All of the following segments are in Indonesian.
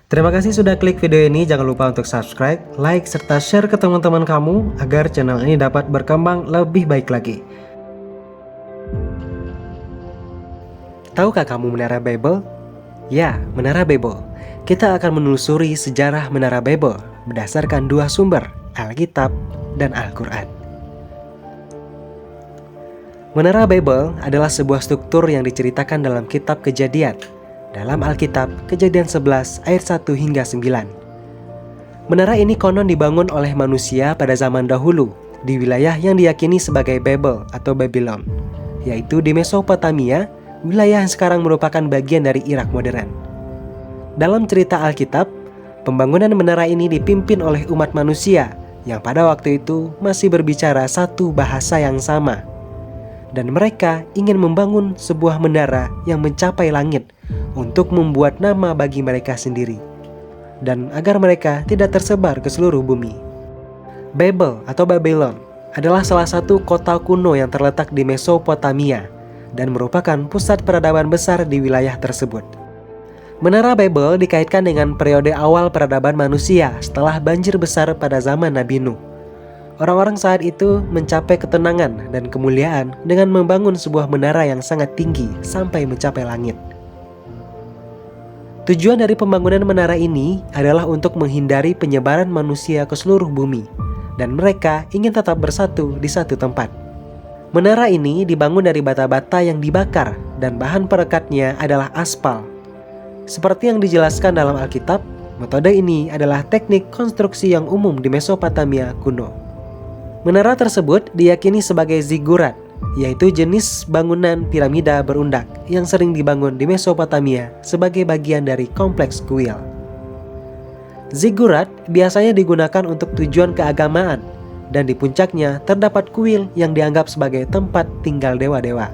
Terima kasih sudah klik video ini. Jangan lupa untuk subscribe, like, serta share ke teman-teman kamu agar channel ini dapat berkembang lebih baik lagi. Tahukah kamu Menara Babel? Ya, Menara Babel. Kita akan menelusuri sejarah Menara Babel berdasarkan dua sumber, Alkitab dan Al-Quran. Menara Babel adalah sebuah struktur yang diceritakan dalam kitab Kejadian. Dalam Alkitab, Kejadian 11 ayat 1 hingga 9. Menara ini konon dibangun oleh manusia pada zaman dahulu di wilayah yang diyakini sebagai Babel atau Babylon, yaitu di Mesopotamia, wilayah yang sekarang merupakan bagian dari Irak modern. Dalam cerita Alkitab, pembangunan menara ini dipimpin oleh umat manusia yang pada waktu itu masih berbicara satu bahasa yang sama. Dan mereka ingin membangun sebuah menara yang mencapai langit untuk membuat nama bagi mereka sendiri, dan agar mereka tidak tersebar ke seluruh bumi. Babel atau Babylon adalah salah satu kota kuno yang terletak di Mesopotamia dan merupakan pusat peradaban besar di wilayah tersebut. Menara Babel dikaitkan dengan periode awal peradaban manusia setelah banjir besar pada zaman Nabi Nuh. Orang-orang saat itu mencapai ketenangan dan kemuliaan dengan membangun sebuah menara yang sangat tinggi sampai mencapai langit. Tujuan dari pembangunan menara ini adalah untuk menghindari penyebaran manusia ke seluruh bumi, dan mereka ingin tetap bersatu di satu tempat. Menara ini dibangun dari bata-bata yang dibakar dan bahan perekatnya adalah aspal. Seperti yang dijelaskan dalam Alkitab, metode ini adalah teknik konstruksi yang umum di Mesopotamia kuno. Menara tersebut diyakini sebagai zigurat, yaitu jenis bangunan piramida berundak yang sering dibangun di Mesopotamia sebagai bagian dari kompleks kuil. Zigurat biasanya digunakan untuk tujuan keagamaan, dan di puncaknya terdapat kuil yang dianggap sebagai tempat tinggal dewa-dewa.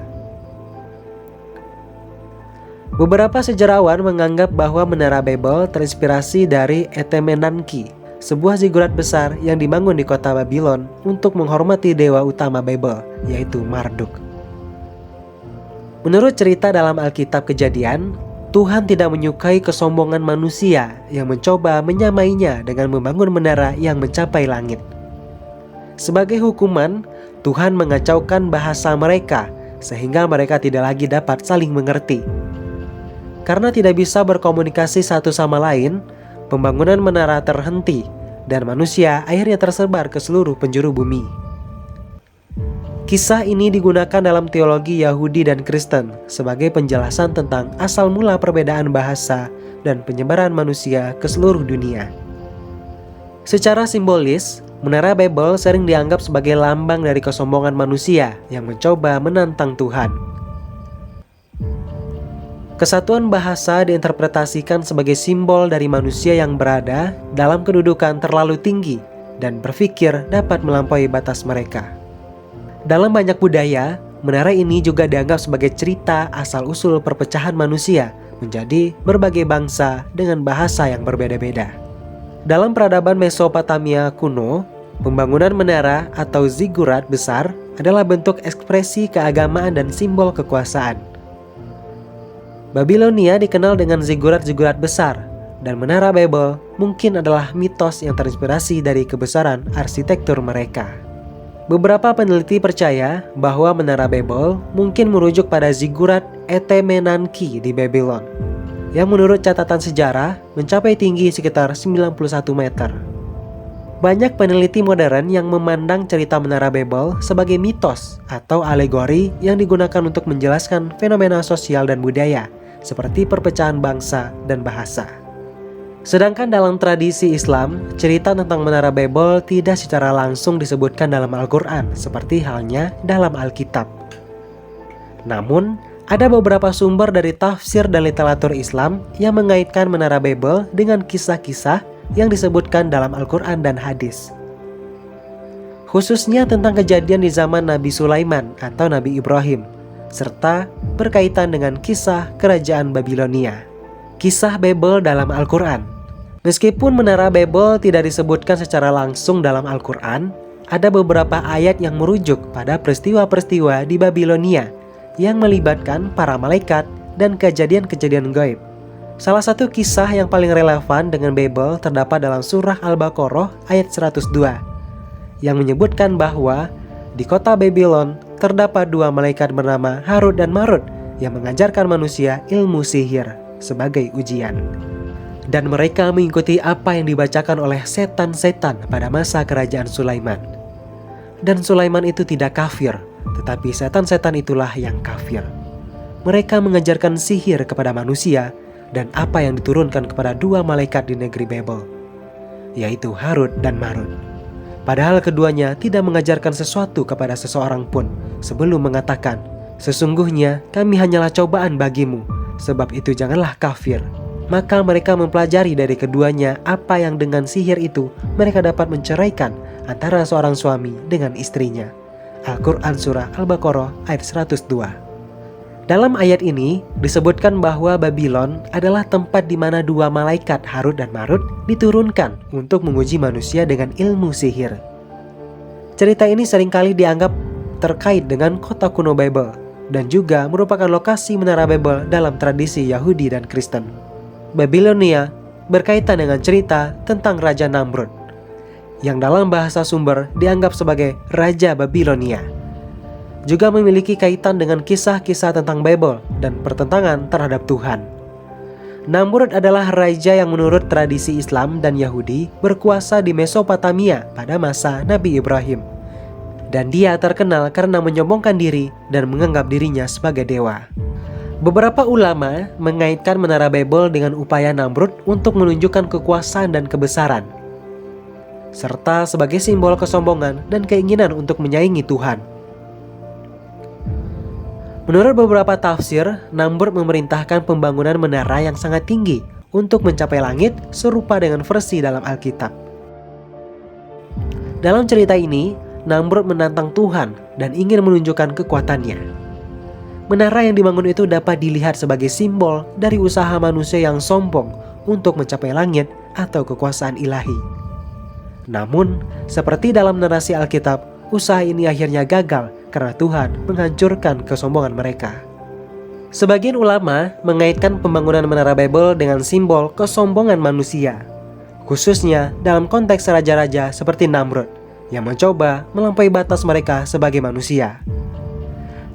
Beberapa sejarawan menganggap bahwa Menara Babel terinspirasi dari Etemenanki, sebuah zigurat besar yang dibangun di kota Babylon untuk menghormati dewa utama Babel, yaitu Marduk. Menurut cerita dalam Alkitab Kejadian, Tuhan tidak menyukai kesombongan manusia yang mencoba menyamainya dengan membangun menara yang mencapai langit. Sebagai hukuman, Tuhan mengacaukan bahasa mereka sehingga mereka tidak lagi dapat saling mengerti. Karena tidak bisa berkomunikasi satu sama lain, pembangunan menara terhenti dan manusia akhirnya tersebar ke seluruh penjuru bumi. Kisah ini digunakan dalam teologi Yahudi dan Kristen sebagai penjelasan tentang asal mula perbedaan bahasa dan penyebaran manusia ke seluruh dunia. Secara simbolis, Menara Babel sering dianggap sebagai lambang dari kesombongan manusia yang mencoba menantang Tuhan. Kesatuan bahasa diinterpretasikan sebagai simbol dari manusia yang berada dalam kedudukan terlalu tinggi dan berpikir dapat melampaui batas mereka. Dalam banyak budaya, menara ini juga dianggap sebagai cerita asal-usul perpecahan manusia menjadi berbagai bangsa dengan bahasa yang berbeda-beda. Dalam peradaban Mesopotamia kuno, pembangunan menara atau zigurat besar adalah bentuk ekspresi keagamaan dan simbol kekuasaan. Babilonia dikenal dengan zigurat-zigurat besar, dan Menara Babel mungkin adalah mitos yang terinspirasi dari kebesaran arsitektur mereka. Beberapa peneliti percaya bahwa Menara Babel mungkin merujuk pada zigurat Etemenanki di Babylon, yang menurut catatan sejarah mencapai tinggi sekitar 91 meter. Banyak peneliti modern yang memandang cerita Menara Babel sebagai mitos atau alegori yang digunakan untuk menjelaskan fenomena sosial dan budaya, seperti perpecahan bangsa dan bahasa. Sedangkan dalam tradisi Islam, cerita tentang Menara Babel tidak secara langsung disebutkan dalam Al-Quran, seperti halnya dalam Alkitab. Namun, ada beberapa sumber dari tafsir dan literatur Islam yang mengaitkan Menara Babel dengan kisah-kisah yang disebutkan dalam Al-Quran dan hadis. Khususnya tentang kejadian di zaman Nabi Sulaiman atau Nabi Ibrahim, serta berkaitan dengan kisah kerajaan Babilonia. Kisah Babel dalam Al-Quran. Meskipun Menara Babel tidak disebutkan secara langsung dalam Al-Quran, ada beberapa ayat yang merujuk pada peristiwa-peristiwa di Babilonia yang melibatkan para malaikat dan kejadian-kejadian gaib. Salah satu kisah yang paling relevan dengan Babel terdapat dalam surah Al-Baqarah ayat 102 yang menyebutkan bahwa di kota Babylon terdapat dua malaikat bernama Harut dan Marut yang mengajarkan manusia ilmu sihir sebagai ujian. Dan mereka mengikuti apa yang dibacakan oleh setan-setan pada masa kerajaan Sulaiman. Dan Sulaiman itu tidak kafir, tetapi setan-setan itulah yang kafir. Mereka mengajarkan sihir kepada manusia dan apa yang diturunkan kepada dua malaikat di negeri Babel, yaitu Harut dan Marut. Padahal keduanya tidak mengajarkan sesuatu kepada seseorang pun sebelum mengatakan, "Sesungguhnya kami hanyalah cobaan bagimu, sebab itu janganlah kafir." Maka mereka mempelajari dari keduanya apa yang dengan sihir itu mereka dapat menceraikan antara seorang suami dengan istrinya. Al-Quran Surah Al-Baqarah ayat 102. Dalam ayat ini disebutkan bahwa Babylon adalah tempat di mana dua malaikat Harut dan Marut diturunkan untuk menguji manusia dengan ilmu sihir. Cerita ini seringkali dianggap terkait dengan kota kuno Babel dan juga merupakan lokasi menara Babel dalam tradisi Yahudi dan Kristen. Babilonia berkaitan dengan cerita tentang Raja Namrud, yang dalam bahasa sumber dianggap sebagai Raja Babilonia. Juga memiliki kaitan dengan kisah-kisah tentang Babel dan pertentangan terhadap Tuhan. Namrud adalah raja yang menurut tradisi Islam dan Yahudi berkuasa di Mesopotamia pada masa Nabi Ibrahim. Dan dia terkenal karena menyombongkan diri dan menganggap dirinya sebagai dewa. Beberapa ulama mengaitkan menara Babel dengan upaya Namrud untuk menunjukkan kekuasaan dan kebesaran, serta sebagai simbol kesombongan dan keinginan untuk menyaingi Tuhan. Menurut beberapa tafsir, Namrud memerintahkan pembangunan menara yang sangat tinggi untuk mencapai langit serupa dengan versi dalam Alkitab. Dalam cerita ini, Namrud menantang Tuhan dan ingin menunjukkan kekuatannya. Menara yang dibangun itu dapat dilihat sebagai simbol dari usaha manusia yang sombong untuk mencapai langit atau kekuasaan ilahi. Namun, seperti dalam narasi Alkitab, usaha ini akhirnya gagal karena Tuhan menghancurkan kesombongan mereka. Sebagian ulama mengaitkan pembangunan menara Babel dengan simbol kesombongan manusia, khususnya dalam konteks raja-raja seperti Namrud yang mencoba melampaui batas mereka sebagai manusia.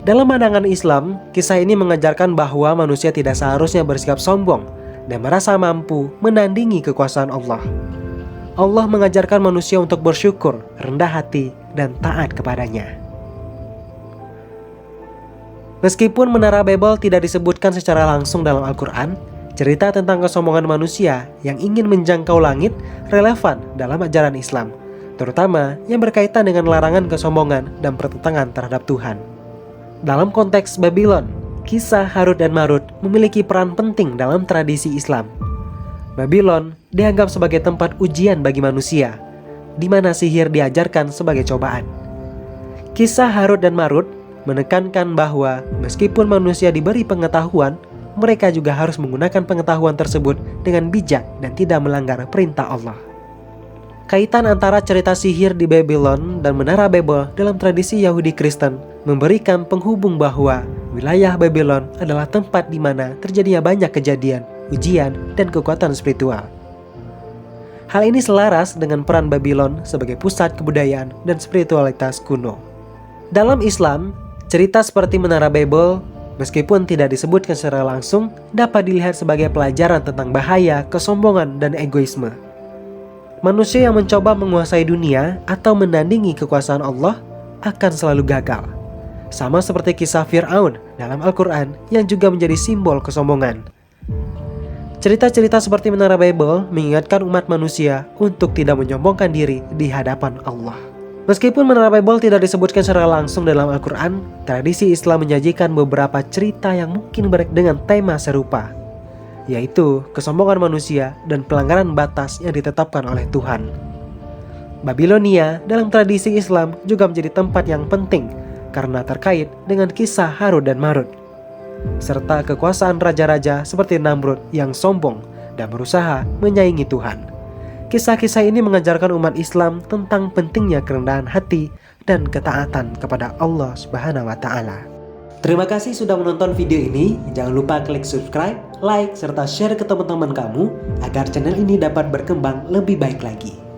Dalam pandangan Islam, kisah ini mengajarkan bahwa manusia tidak seharusnya bersikap sombong dan merasa mampu menandingi kekuasaan Allah. Allah mengajarkan manusia untuk bersyukur, rendah hati, dan taat kepadanya. Meskipun menara Babel tidak disebutkan secara langsung dalam Al-Quran, cerita tentang kesombongan manusia yang ingin menjangkau langit relevan dalam ajaran Islam, terutama yang berkaitan dengan larangan kesombongan dan pertentangan terhadap Tuhan. Dalam konteks Babylon, kisah Harut dan Marut memiliki peran penting dalam tradisi Islam. Babylon dianggap sebagai tempat ujian bagi manusia, di mana sihir diajarkan sebagai cobaan. Kisah Harut dan Marut menekankan bahwa meskipun manusia diberi pengetahuan, mereka juga harus menggunakan pengetahuan tersebut dengan bijak dan tidak melanggar perintah Allah. Kaitan antara cerita sihir di Babylon dan menara Babel dalam tradisi Yahudi Kristen memberikan penghubung bahwa wilayah Babylon adalah tempat di mana terjadinya banyak kejadian, ujian, dan kekuatan spiritual. Hal ini selaras dengan peran Babylon sebagai pusat kebudayaan dan spiritualitas kuno. Dalam Islam, cerita seperti menara Babel, meskipun tidak disebutkan secara langsung, dapat dilihat sebagai pelajaran tentang bahaya, kesombongan, dan egoisme. Manusia yang mencoba menguasai dunia atau menandingi kekuasaan Allah akan selalu gagal. Sama seperti kisah Fir'aun dalam Al-Quran yang juga menjadi simbol kesombongan. Cerita-cerita seperti menara Babel mengingatkan umat manusia untuk tidak menyombongkan diri di hadapan Allah. Meskipun menara Babel tidak disebutkan secara langsung dalam Al-Quran, tradisi Islam menyajikan beberapa cerita yang mungkin dengan tema serupa, yaitu kesombongan manusia dan pelanggaran batas yang ditetapkan oleh Tuhan. Babilonia dalam tradisi Islam juga menjadi tempat yang penting karena terkait dengan kisah Harut dan Marut, serta kekuasaan raja-raja seperti Namrud yang sombong dan berusaha menyaingi Tuhan. Kisah-kisah ini mengajarkan umat Islam tentang pentingnya kerendahan hati dan ketaatan kepada Allah Subhanahu wa Ta'ala. Terima kasih sudah menonton video ini. Jangan lupa klik subscribe, like, serta share ke teman-teman kamu agar channel ini dapat berkembang lebih baik lagi.